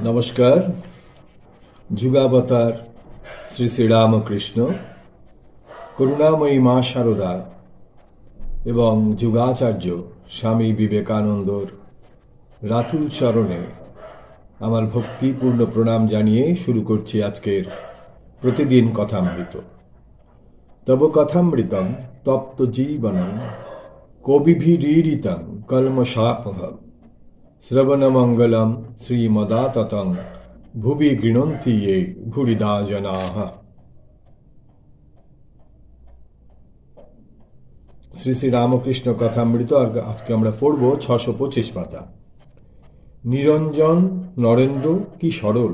নমস্কার। যুগাবতার শ্রী শ্রীরামকৃষ্ণ, করুণাময়ী মা শারদা এবং যুগাচার্য স্বামী বিবেকানন্দর রাতুল চরণে আমার ভক্তিপূর্ণ প্রণাম জানিয়ে শুরু করছি আজকের প্রতিদিন কথামৃত। তব কথামৃতম তপ্ত জীবনম কবিভিরীড়িতং কলমশাপহম শ্রবণমঙ্গলম শ্রীমদাততং ভুবি গৃণন্তি ये ভুরিদা জনাঃ। শ্রী শ্রী রামকৃষ্ণ কথামৃত আজকে আমরা পড়ব 625 পাতা। নিরঞ্জন নরেন্দ্র কি সরল,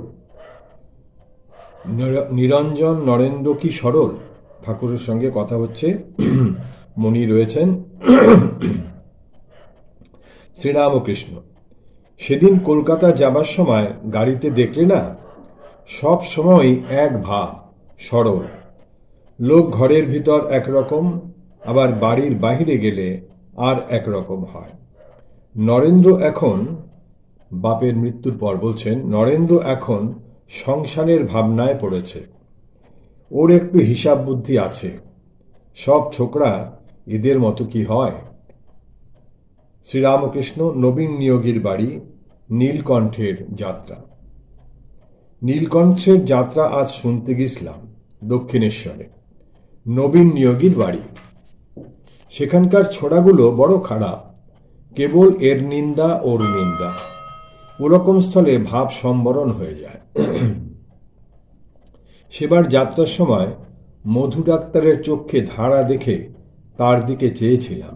নিরঞ্জন নরেন্দ্র কি সরল। ঠাকুরের সঙ্গে কথা হচ্ছে, মণি রয়েছেন। শ্রীরামকৃষ্ণ, সেদিন কলকাতা যাবার সময় গাড়িতে দেখলে না, সব সময় এক ভাব, সরল। লোক ঘরের ভিতর একরকম, আবার বাড়ির বাহিরে গেলে আর একরকম হয়। নরেন্দ্র এখন, বাপের মৃত্যুর পর বলছেন, নরেন্দ্র এখন সংসারের ভাবনায় পড়েছে। ওর একটু হিসাব বুদ্ধি আছে। সব ছোকরা এদের মতো কি হয়। শ্রীরামকৃষ্ণ নবীন নিয়োগীর বাড়ি নীলকণ্ঠের যাত্রা। নীলকণ্ঠের যাত্রা আজ শুনতে গেছিলাম দক্ষিণেশ্বরে, নবীন নিয়োগীর বাড়ি। সেখানকার ছোড়াগুলো বড় খারাপ, কেবল এর নিন্দা ওর নিন্দা, ওরকম স্থলে ভাব সম্বরণ হয়ে যায়। সেবার যাত্রার সময় মধু ডাক্তারের চোখে ধারা দেখে তার দিকে চেয়েছিলাম,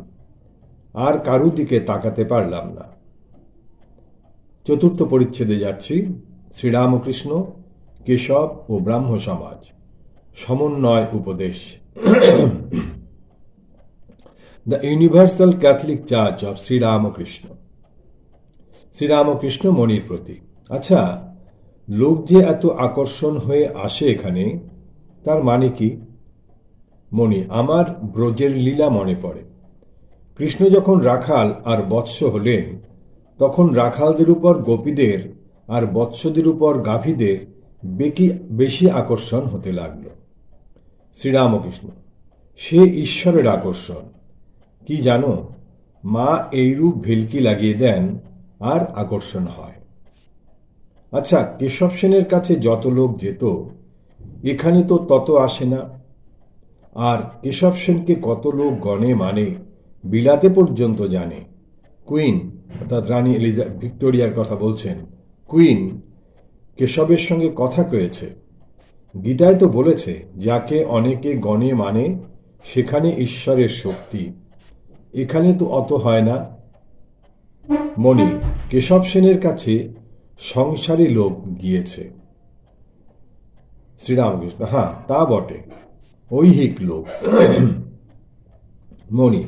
আর কারু দিকে তাকাতে পারলাম না। চতুর্থ পরিচ্ছেদে যাচ্ছি। শ্রীরামকৃষ্ণ, কেশব ও ব্রাহ্ম সমাজ, সমন্বয় উপদেশ। The universal Catholic church of Sri Ramakrishna. Sri Ramakrishna মণির প্রতি। আচ্ছা, লোক যে এত আকর্ষণ হয়ে আসে এখানে, তার মানে কি? মণি, আমার ব্রজের লীলা মনে পড়ে। কৃষ্ণ যখন রাখাল আর বৎস হলেন, তখন রাখালদের উপর গোপীদের আর বৎসদের উপর গাভীদের বেশি আকর্ষণ হতে লাগল। শ্রীরামকৃষ্ণ, সে ঈশ্বরের আকর্ষণ। কি জানো, মা এইরূপ ভেলকি লাগিয়ে দেন আর আকর্ষণ হয়। আচ্ছা, কেশব সেনের কাছে যত লোক যেত, এখানে তো তত আসে না। আর কেশব সেনকে কত লোক গণে মানে, বিলাতে পর্যন্ত জানে। কুইন, অর্থাৎ রানী ভিক্টোরিয়ার কথা বলছেন, কুইন কেশবের সঙ্গে কথা কয়েছে। গীতায় তো বলেছে, যাকে অনেকে গণে মানে সেখানে ঈশ্বরের শক্তি। এখানে তো অত হয় না। মণি, কেশব সেনের কাছে সংসারী লোক গিয়েছে। শ্রীরামকৃষ্ণ, হ্যাঁ তা বটে, ঐহিক লোক। মণি,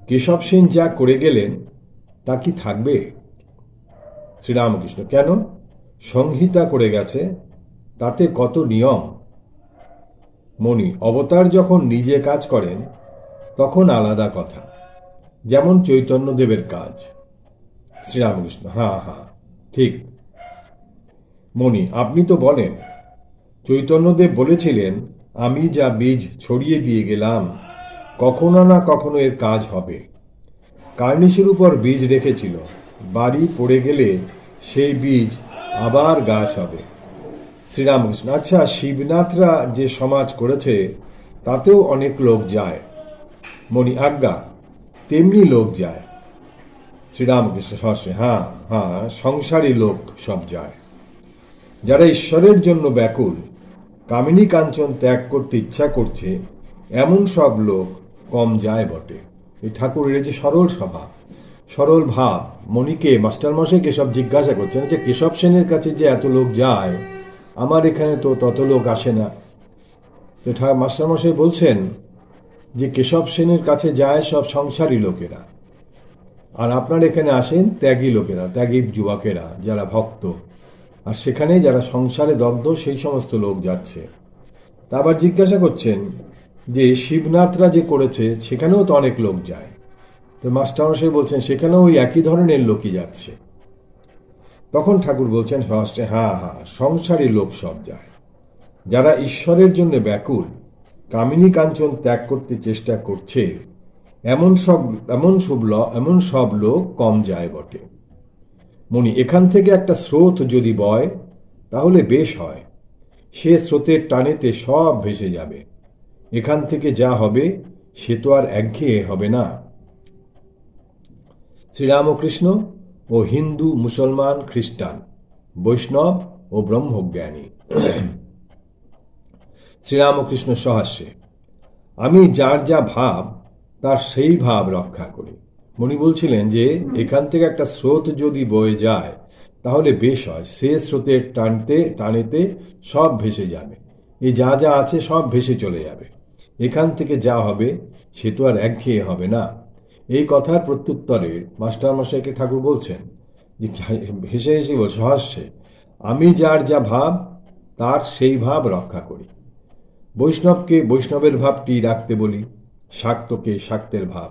কেশব সেন যা করে গেলেন তা কি থাকবে? শ্রীরামকৃষ্ণ, কেন? সংহিতা করে গেছে, তাতে কত নিয়ম। মণি, অবতার যখন নিজে কাজ করেন তখন আলাদা কথা, যেমন চৈতন্যদেবের কাজ। শ্রীরামকৃষ্ণ, হ্যাঁ হ্যাঁ ঠিক। মণি, আপনি তো বলেন, চৈতন্যদেব বলেছিলেন, আমি যা বীজ ছড়িয়ে দিয়ে গেলাম, কখনো না কখনো এর কাজ হবে। কার্নিশের উপর বীজ রেখেছিল, বাড়ি পড়ে গেলে সেই বীজ আবার গাছ হবে। শ্রীরামকৃষ্ণ, আচ্ছা, শিবনাথরা যে সমাজ করেছে তাতেও অনেক লোক যায়। মণি, আজ্ঞা, তেমনি লোক যায়। শ্রীরামকৃষ্ণ সহসে, হ্যাঁ হ্যাঁ, সংসারী লোক সব যায়। যারা ঈশ্বরের জন্য ব্যাকুল, কামিনী কাঞ্চন ত্যাগ করতে ইচ্ছা করছে, এমন সব লোক কম যায় বটে। এই ঠাকুরের যে সরল স্বভাব, সরল ভাব। মণিকে মাস্টারমশাইকে সব জিজ্ঞাসা করছেন যে কেশব সেনের কাছে যে এত লোক যায়, আমার এখানে তো তত লোক আসে না। তো মাস্টারমশাই বলছেন যে কেশব সেনের কাছে যায় সব সংসারী লোকেরা, আর আপনার এখানে আসেন ত্যাগী লোকেরা, ত্যাগী যুবকেরা যারা ভক্ত, আর সেখানে যারা সংসারে দগ্ধ সেই সমস্ত লোক যাচ্ছে। তা আবার জিজ্ঞাসা করছেন যে শিবনাথরা যে করেছে সেখানেও তো অনেক লোক যায়। তো মাস্টারমশাই বলছেন সেখানেও ওই একই ধরনের লোকই যাচ্ছে। তখন ঠাকুর বলছেন সহস্রে, হ্যাঁ হ্যাঁ, সংসারী লোক সব যায়। যারা ঈশ্বরের জন্য ব্যাকুল, কামিনী কাঞ্চন ত্যাগ করতে চেষ্টা করছে, এমন সব লোক কম যায় বটে। মনি, এখান থেকে একটা স্রোত যদি বয় তাহলে বেশ হয়। সে স্রোতের টানেতে সব ভেসে যাবে। এখান থেকে যা হবে সে তো আর একঘেয়ে হবে না। শ্রীরামকৃষ্ণ ও হিন্দু, মুসলমান, খ্রিস্টান, বৈষ্ণব ও ব্রহ্মজ্ঞানী। শ্রীরামকৃষ্ণ সহাস্যে, আমি যার যা ভাব তার সেই ভাব রক্ষা করি। মণি বলছিলেন যে এখান থেকে একটা স্রোত যদি বয়ে যায় তাহলে বেশ হয়। সে স্রোতের টানেতে সব ভেসে যাবে। এই যা যা আছে সব ভেসে চলে যাবে। এখান থেকে যা হবে সে তো আর একঘেয়ে হবে না। এই কথার প্রত্যুত্তরে মাস্টারমশাইকে ঠাকুর বলছেন যে, হেসে হেসে বল, সহাস্যে, আমি যার যা ভাব তার সেই ভাব রক্ষা করি। বৈষ্ণবকে বৈষ্ণবের ভাবটি রাখতে বলি, শাক্তকে শাক্তের ভাব।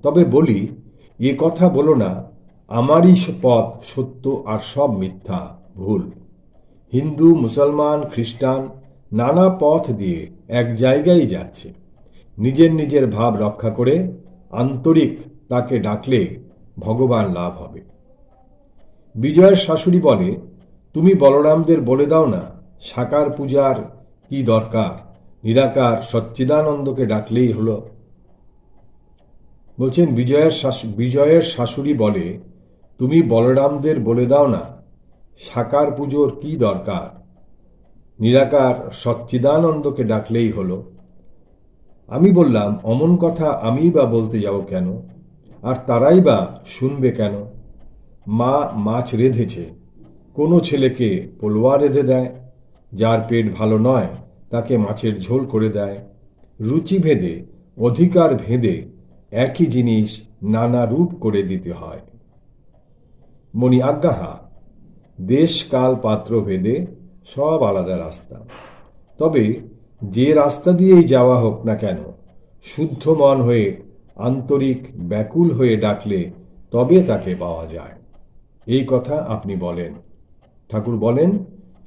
তবে বলি, এ কথা বলো না আমারই পথ সত্য আর সব মিথ্যা, ভুল। হিন্দু, মুসলমান, খ্রিস্টান নানা পথ দিয়ে এক জায়গায় যাচ্ছে। নিজের নিজের ভাব রক্ষা করে আন্তরিক তাকে ডাকলে ভগবান লাভ হবে। বিজয়ের শাশুড়ি বলে, তুমি বলরামদের বলে দাও না সাকার পূজার কি দরকার, নিরাকার সচ্চিদানন্দকে ডাকলেই হলো। বলছেন বিজয়ের শাশুড়ি বলে, তুমি বলরামদের বলে দাও না সাকার পুজোর কি দরকার, নিরাকার সচ্চিদানন্দকে ডাকলেই হলো। আমি বললাম, অমন কথা আমিই বা বলতে যাব কেন, আর তারাই বা শুনবে কেন? মা মাছ রেঁধেছে, কোনো ছেলেকে পোলোয়া রেঁধে দেয়, যার পেট ভালো নয় তাকে মাছের ঝোল করে দেয়। রুচি ভেদে, অধিকার ভেদে একই জিনিস নানা রূপ করে দিতে হয়। মনি, আজ্ঞা হা। দেশ কাল পাত্র ভেদে সব আলাদা রাস্তা। তবে যে রাস্তা দিয়েই যাওয়া হোক না কেন, শুদ্ধ মন হয়ে আন্তরিক ব্যাকুল হয়ে ডাকলে তবে তাকে পাওয়া যায়। এই কথা আপনি বলেন। ঠাকুর বলেন,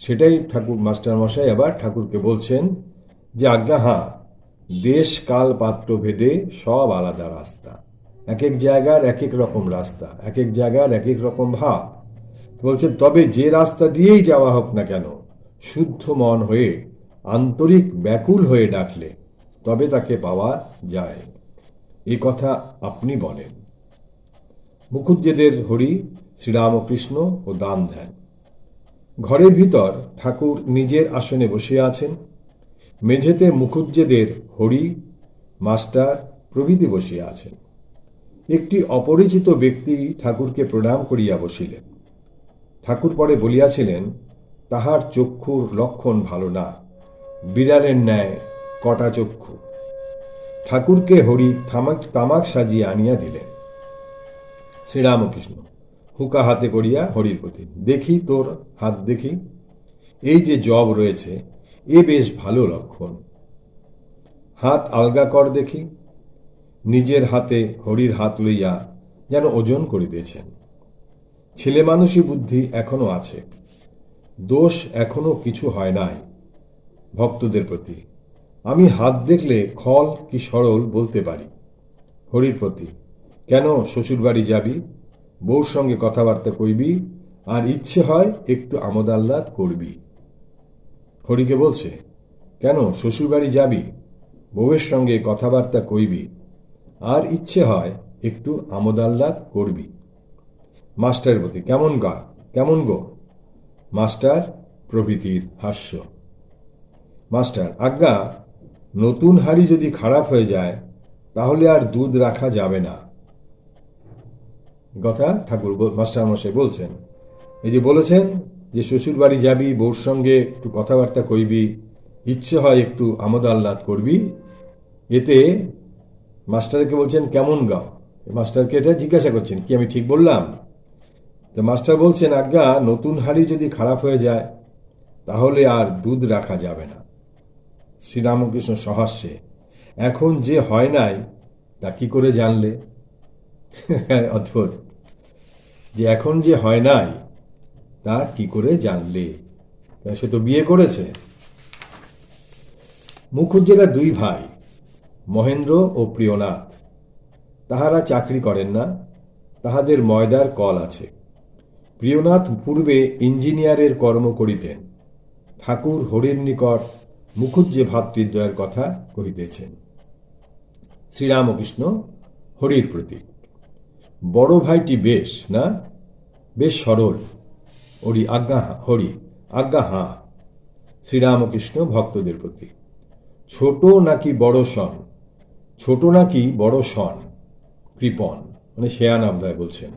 সেটাই ঠাকুর মাস্টারমশাই আবার ঠাকুরকে বলছেন যে, আজ্ঞা হ্যাঁ, দেশ কাল পাত্র ভেদে সব আলাদা রাস্তা। এক এক জায়গার এক এক রকম রাস্তা, এক এক জায়গার এক এক রকম ভাব। বলছে, তবে যে রাস্তা দিয়েই যাওয়া হোক না কেন, শুদ্ধ মন হয়ে আন্তরিক ব্যাকুল হয়ে ডাকলে তবে তাকে পাওয়া যায়। এই কথা আপনি বলেন। মুখুজ্জেদের হরি, শ্রীরামকৃষ্ণ ও দান ধ্যান। ঘরের ভিতর ঠাকুর নিজের আসনে বসে আছেন। মেঝেতে মুখুজ্জেদের হরি, মাস্টার প্রভৃতি বসিয়া আছেন। একটি অপরিচিত ব্যক্তি ঠাকুরকে প্রণাম করিয়া বসিলেন। ঠাকুর পরে বলিয়াছিলেন, তাহার চক্ষুর লক্ষণ ভালো না, বিড়ালের ন্যায় কটা চক্ষু। ঠাকুরকে হরি তামাক সাজিয়া আনিয়া দিলেন। শ্রীরামকৃষ্ণ হুকা হাতে করিয়া হরির প্রতি, দেখি তোর হাত দেখি, এই যে জব রয়েছে এ বেশ ভালো লক্ষণ। হাত আলগা কর দেখি। নিজের হাতে হরির হাত লইয়া যেন ওজন করিতেছেন। ছেলে মানুষই বুদ্ধি এখনো আছে, দোষ এখনো কিছু হয় নাই ভক্তদের প্রতি। আমি হাত দেখলে খল কি সরল বলতে পারি। হরির প্রতি, কেন শ্বশুরবাড়ি যাবি, বউর সঙ্গে কথাবার্তা কইবি, আর ইচ্ছে হয় একটু আমোদ আহ্লাদ করবি। হরিকে বলছে, কেন শ্বশুরবাড়ি যাবি, বউয়ের সঙ্গে কথাবার্তা কইবি, আর ইচ্ছে হয় একটু আমোদ আহ্লাদ করবি। মাস্টারের প্রতি, কেমন গো মাস্টার প্রভৃতির হাস্য। মাস্টার, আজ্ঞা, নতুন হাঁড়ি যদি খারাপ হয়ে যায় তাহলে আর দুধ রাখা যাবে না। কথা ঠাকুর মাস্টারমশাই বলছেন। এই যে বলেছেন যে শ্বশুর বাড়ি যাবি, বউর সঙ্গে একটু কথাবার্তা কইবি, ইচ্ছে হয় একটু আমোদ আহ্লাদ করবি, এতে মাস্টারকে বলছেন কেমন গাও। মাস্টারকে এটা জিজ্ঞাসা করছেন, কি আমি ঠিক বললাম? তো মাস্টার বলছেন, আজ্ঞা, নতুন হাঁড়ি যদি খারাপ হয়ে যায় তাহলে আর দুধ রাখা যাবে না। শ্রীরামকৃষ্ণ সহাস্যে, এখন যে হয় নাই তা কি করে জানলে? অদ্ভুত, যে এখন যে হয় নাই তা কি করে জানলে? সে তো বিয়ে করেছে। মুখুজ্জেরা দুই ভাই, মহেন্দ্র ও প্রিয়নাথ। তাহারা চাকরি করেন না, তাহাদের ময়দার কল আছে। প্রিয়নাথ পূর্বে ইঞ্জিনিয়ারের কর্ম করিতেন। ঠাকুর হরির নিকট মুখুজ্জে ভ্রাতৃদ্বয়ের কথা কহিতেছেন। শ্রীরামকৃষ্ণ হরির প্রতীক। বড় ভাইটি বেশ না? বেশ সরল। হরি আজ্ঞা হাঁ। শ্রীরামকৃষ্ণ ভক্তদের প্রতি। ছোট নাকি বড় সন? ছোট নাকি বড় সন? কৃপণ মানে শেয়ান আবদায় বলছেন,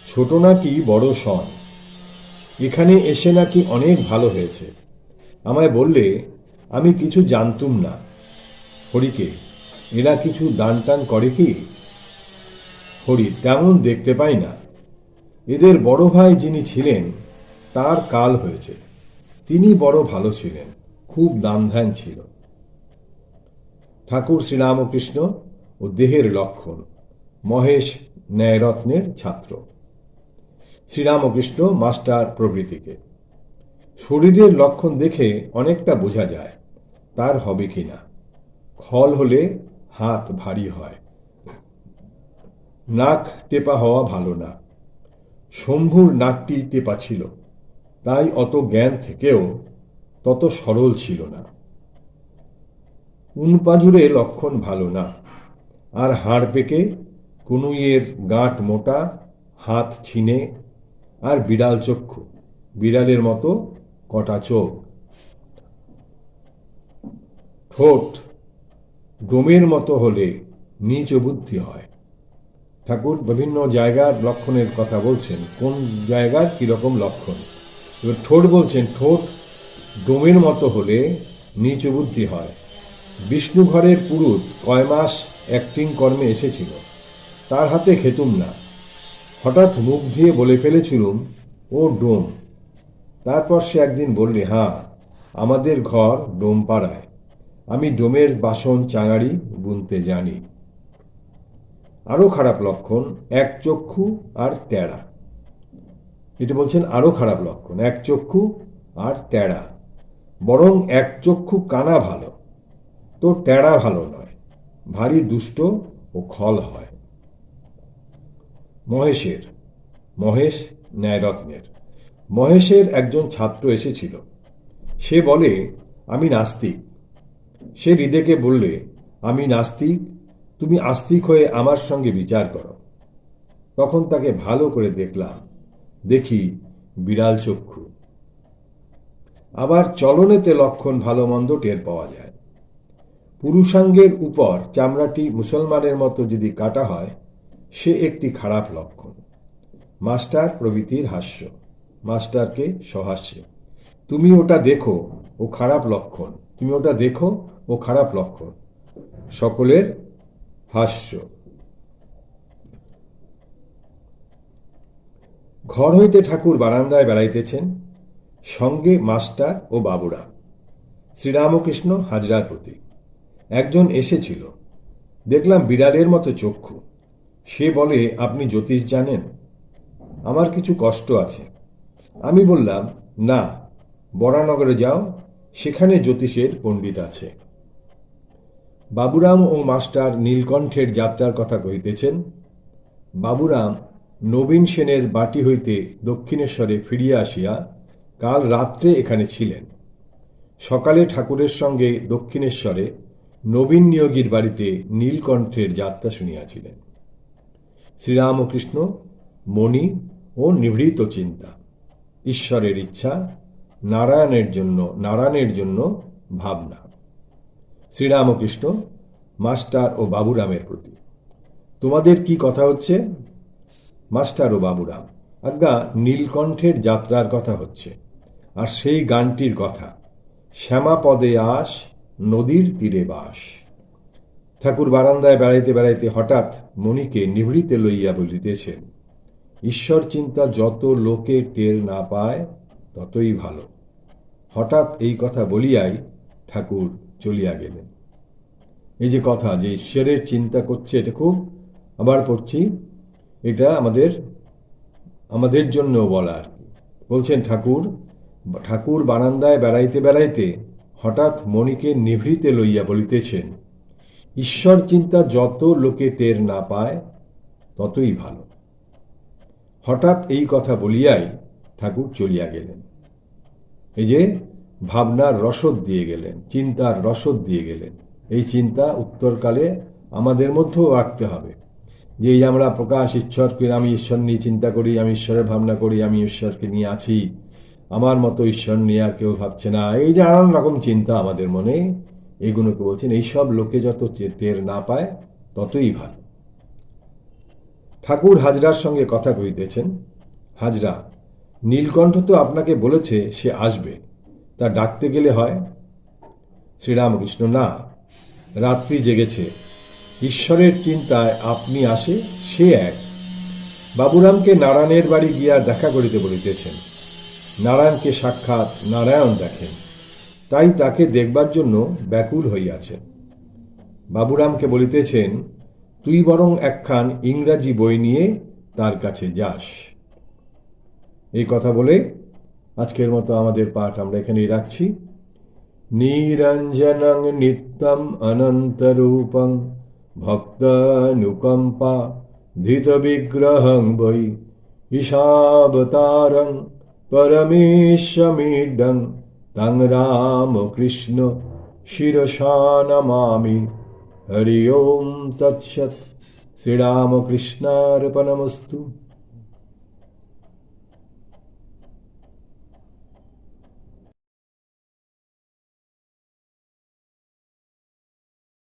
ছোট নাকি বড় সন? এখানে এসে নাকি অনেক ভালো হয়েছে। আমায় বললে আমি কিছু জানতুম না। হরিকে, এরা কিছু দান টান করে কি? হরি, তেমন দেখতে পাই না। এদের বড় ভাই যিনি ছিলেন তার কাল হয়েছে। তিনি বড় ভালো ছিলেন, খুব দান ধ্যান ছিল। ঠাকুর শ্রীরামকৃষ্ণ ও দেহের লক্ষণ। মহেশ ন্যায়রত্নের ছাত্র। শ্রীরামকৃষ্ণ মাস্টার প্রভৃতিকে। শরীরের লক্ষণ দেখে অনেকটা বোঝা যায় তার হবে কিনা। খল হলে হাত ভারী হয়। নাক টেপা হওয়া ভালো না। শম্ভুর নাকটি টেপা ছিল, তাই অত জ্ঞান থেকেও তত সরল ছিল না। উনপাজুরে লক্ষণ ভালো না। আর হাড় পেকে, কনুইয়ের গাঁট মোটা, হাত ছিনে, আর বিড়াল চক্ষু, বিড়ালের মতো কটা চোখ। ঠোঁট ডোমের মতো হলে নীচ বুদ্ধি হয়। ঠাকুর বিভিন্ন জায়গার লক্ষণের কথা বলছেন, কোন জায়গার কিরকম লক্ষণ। এবার ঠোঁট বলছেন, ঠোঁট ডোমের মতো হলে নীচ বুদ্ধি হয়। বিষ্ণু ঘরের পুরুত কয় মাস অ্যাক্টিং কর্মে এসেছিল, তার হাতে খেতুম না। হঠাৎ মুখ দিয়ে বলে ফেলেছিলুম, ও ডোম। তারপর সে একদিন বললে, হ্যাঁ, আমাদের ঘর ডোম পাড়ায়, আমি ডোমের বাসন চাঙাড়ি বুনতে জানি। আরো খারাপ লক্ষণ, এক চক্ষু আর ট্যাড়া। এটা বলছেন আরো খারাপ লক্ষণ, এক চক্ষু আর ট্যাড়া। বরং এক চক্ষু কানা ভালো, তো ট্যাড়া ভালো নয়, ভারী দুষ্ট ও খল হয়। মহেশ ন্যায়রত্নের। মহেশের একজন ছাত্র এসেছিল। সে বলে, আমি নাস্তিক। সে হৃদেকে বললে, আমি নাস্তিক, তুমি আস্তিক হয়ে আমার সঙ্গে বিচার করো। তখন তাকে ভালো করে দেখলাম, দেখি বিড়াল চক্ষু। আবার চলনেতে লক্ষণ ভালো মন্দ টের পাওয়া যায়। পুরুষাঙ্গের উপর চামড়াটি মুসলমানের মতো যদি কাটা হয়, সে একটি খারাপ লক্ষণ। মাস্টার প্রভৃতির হাস্য। মাস্টারকে সহাস্য। তুমি ওটা দেখো, ও খারাপ লক্ষণ। তুমি ওটা দেখো, ও খারাপ লক্ষণ। সকলের হাস্য। ঘর হইতে ঠাকুর বারান্দায় বেড়াইতেছেন, সঙ্গে মাস্টার ও বাবুরা। শ্রীরামকৃষ্ণ হাজরার প্রতি। একজন এসেছিল, দেখলাম বিড়ালের মতো চক্ষু। সে বলে, আপনি জ্যোতিষ জানেন? আমার কিছু কষ্ট আছে। আমি বললাম, না, বরানগরে যাও, সেখানে জ্যোতিষের পণ্ডিত আছে। বাবুরাম ও মাস্টার নীলকণ্ঠের যাত্রার কথা কহিতেছেন। বাবুরাম নবীন সেনের বাটি হইতে দক্ষিণেশ্বরে ফিরিয়া আসিয়া কাল রাত্রে এখানে ছিলেন। সকালে ঠাকুরের সঙ্গে দক্ষিণেশ্বরে নবীন নিয়োগীর বাড়িতে নীলকণ্ঠের যাত্রা শুনিয়াছিলেন। শ্রীরামকৃষ্ণ মণি ও নিভৃত চিন্তা, ঈশ্বরের ইচ্ছা, নারায়ণের জন্য ভাবনা। শ্রীরামকৃষ্ণ মাস্টার ও বাবুরামের প্রতি। তোমাদের কি কথা হচ্ছে? মাস্টার ও বাবুরাম, আজ্ঞা নীলকণ্ঠের যাত্রার কথা হচ্ছে, আর সেই গানটির কথা, শ্যামা পদে আস, নদীর তীরে বাস। ঠাকুর বারান্দায় বেড়াইতে বেড়াইতে হঠাৎ মণিকে নিভৃতে লইয়া বলিতেছেন, ঈশ্বর চিন্তা যত লোকে টের না পায় ততই ভালো। হঠাৎ এই কথা বলিয়াই ঠাকুর চলিয়া গেলেন। এই যে কথা, যে ঈশ্বরের চিন্তা করছে, এটা খুব, আবার পড়ছি, এটা আমাদের জন্য বলা আর কি। বলছেন, ঠাকুর বারান্দায় বেড়াইতে বেড়াইতে হঠাৎ মণিকে নিভৃতে লইয়া বলিতেছেন, ঈশ্বর চিন্তা যত লোকে টের না পায় ততই ভালো। হঠাৎ এই কথা বলিয়াই ঠাকুর চলিয়া গেলেন। এই যে ভাবনার রসদ দিয়ে গেলেন, চিন্তার রসদ দিয়ে গেলেন। এই চিন্তা উত্তরকালে আমাদের মধ্যেও রাখতে হবে, যে এই আমরা প্রকাশ ঈশ্বরকে, আমি ঈশ্বর নিয়ে চিন্তা করি, আমি ঈশ্বরের ভাবনা করি, আমি ঈশ্বরকে নিয়ে আছি, আমার মতো ঈশ্বর নিয়ে আর কেউ ভাবছে না, এই যে নানান রকম চিন্তা আমাদের মনে, এইগুলোকে বলছেন এইসব লোকে যত টের না পায় ততই ভালো। ঠাকুর হাজরার সঙ্গে কথা কইতেছেন। হাজরা, নীলকণ্ঠ তো আপনাকে বলেছে সে আসবে, তা ডাকতে গেলে হয়? শ্রীরামকৃষ্ণ, না, রাত্রি জেগেছে, ঈশ্বরের চিন্তায় আপনি আসে সে এক। বাবুরামকে নারায়ণের বাড়ি গিয়া দেখা করিতে বলিতেছেন। নারায়ণকে সাক্ষাৎ নারায়ণ দেখেন, তাই তাকে দেখবার জন্য ব্যাকুল হইয়াছেন। বাবুরামকে বলিতেছেন, তুই বরং একখান ইংরাজি বই নিয়ে তার কাছে যাস। এই কথা বলে আজকের মতো আমাদের পাঠ আমরা এখানেই রাখছি। নিরঞ্জনং নিত্যম অনন্তরূপং ভক্তানুকম্পা ধৃত বিগ্রহং বৈ ঈশাবতারং পরমেশ্বমিডং তং রামকৃষ্ণ শিরসা নমামি। হরি ওম তৎসৎ। শ্রীরামকৃষ্ণার্পণমস্তু।